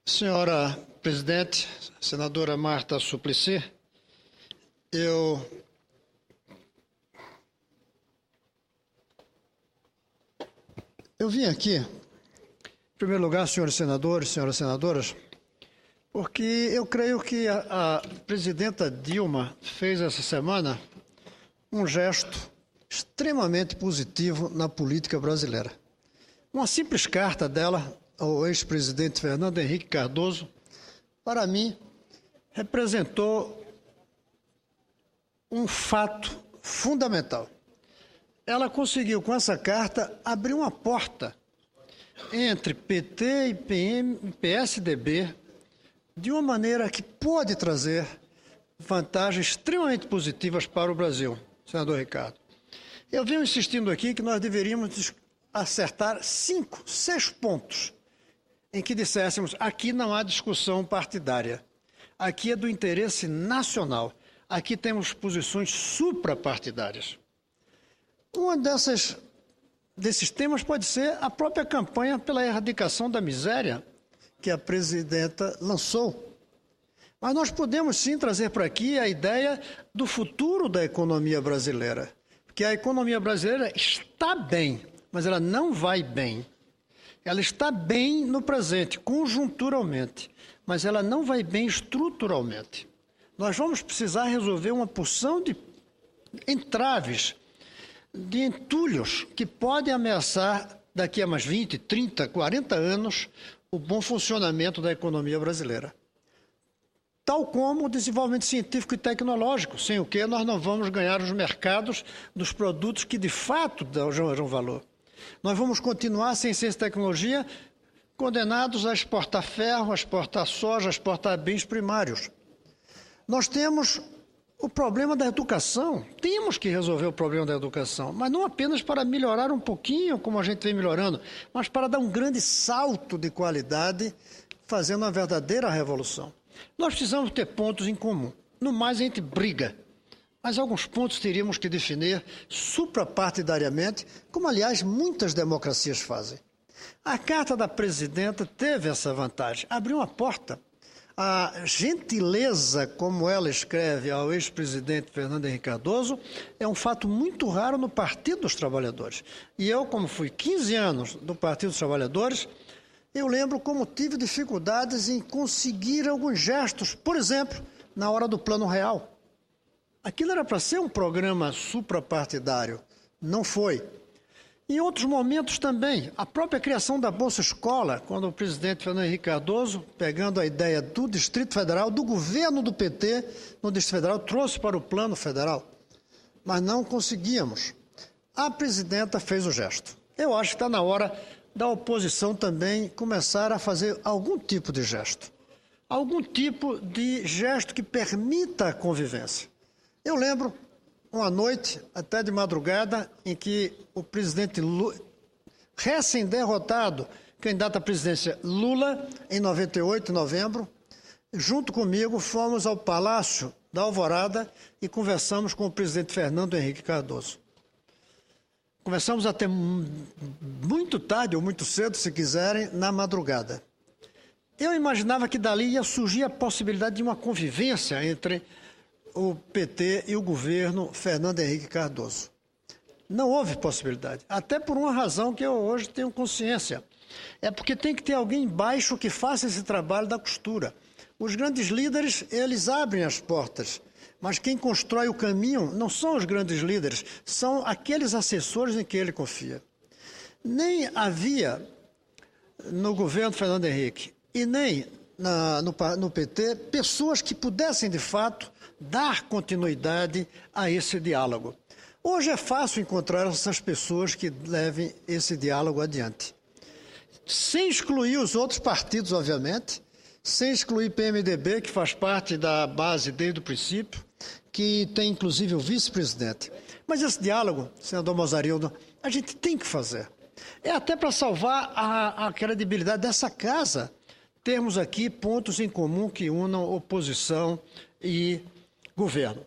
Senhora presidente, senadora Marta Suplicy, eu vim aqui, em primeiro lugar, senhores senadores, senhoras senadoras, porque eu creio que a presidenta Dilma fez essa semana um gesto extremamente positivo na política brasileira. Uma simples carta dela ao ex-presidente Fernando Henrique Cardoso, para mim, representou um fato fundamental. Ela conseguiu, com essa carta, abrir uma porta entre PT e PSDB de uma maneira que pode trazer vantagens extremamente positivas para o Brasil, senador Ricardo. Eu venho insistindo aqui que nós deveríamos acertar 5, 6 pontos em que disséssemos: aqui não há discussão partidária, aqui é do interesse nacional, aqui temos posições suprapartidárias. Um desses temas pode ser a própria campanha pela erradicação da miséria que a presidenta lançou. Mas nós podemos sim trazer para aqui a ideia do futuro da economia brasileira, porque a economia brasileira está bem, mas ela não vai bem. Ela está bem no presente, conjunturalmente, mas ela não vai bem estruturalmente. Nós vamos precisar resolver uma porção de entraves, de entulhos que podem ameaçar, daqui a mais 20, 30, 40 anos, o bom funcionamento da economia brasileira. Tal como o desenvolvimento científico e tecnológico, sem o que nós não vamos ganhar os mercados dos produtos que de fato geram valor. Nós vamos continuar, sem ciência e tecnologia, condenados a exportar ferro, a exportar soja, a exportar bens primários. Nós temos o problema da educação. Temos que resolver o problema da educação, mas não apenas para melhorar um pouquinho, como a gente vem melhorando, mas para dar um grande salto de qualidade, fazendo uma verdadeira revolução. Nós precisamos ter pontos em comum. No mais, a gente briga. Mas alguns pontos teríamos que definir suprapartidariamente, como, aliás, muitas democracias fazem. A carta da presidenta teve essa vantagem, abriu uma porta. A gentileza, como ela escreve ao ex-presidente Fernando Henrique Cardoso, é um fato muito raro no Partido dos Trabalhadores. E eu, como fui 15 anos do Partido dos Trabalhadores, eu lembro como tive dificuldades em conseguir alguns gestos, por exemplo, na hora do Plano Real. Aquilo era para ser um programa suprapartidário, não foi. Em outros momentos também, a própria criação da Bolsa Escola, quando o presidente Fernando Henrique Cardoso, pegando a ideia do Distrito Federal, do governo do PT no Distrito Federal, trouxe para o plano federal. Mas não conseguíamos. A presidenta fez o gesto. Eu acho que está na hora da oposição também começar a fazer algum tipo de gesto. Algum tipo de gesto que permita a convivência. Eu lembro uma noite, até de madrugada, em que o presidente Lula, recém-derrotado, candidato à presidência Lula, em 98, em novembro, junto comigo, fomos ao Palácio da Alvorada e conversamos com o presidente Fernando Henrique Cardoso. Conversamos até muito tarde, ou muito cedo, se quiserem, na madrugada. Eu imaginava que dali ia surgir a possibilidade de uma convivência entre o PT e o governo Fernando Henrique Cardoso. Não houve possibilidade, até por uma razão que eu hoje tenho consciência. É porque tem que ter alguém embaixo que faça esse trabalho da costura. Os grandes líderes, eles abrem as portas, mas quem constrói o caminho não são os grandes líderes, são aqueles assessores em que ele confia. Nem havia no governo Fernando Henrique e nem no PT pessoas que pudessem, de fato, dar continuidade a esse diálogo. Hoje é fácil encontrar essas pessoas que levem esse diálogo adiante. Sem excluir os outros partidos, obviamente, sem excluir PMDB, que faz parte da base desde o princípio, que tem inclusive o vice-presidente. Mas esse diálogo, senador Mozarildo, a gente tem que fazer. É até para salvar a credibilidade dessa casa, termos aqui pontos em comum que unam oposição e governo.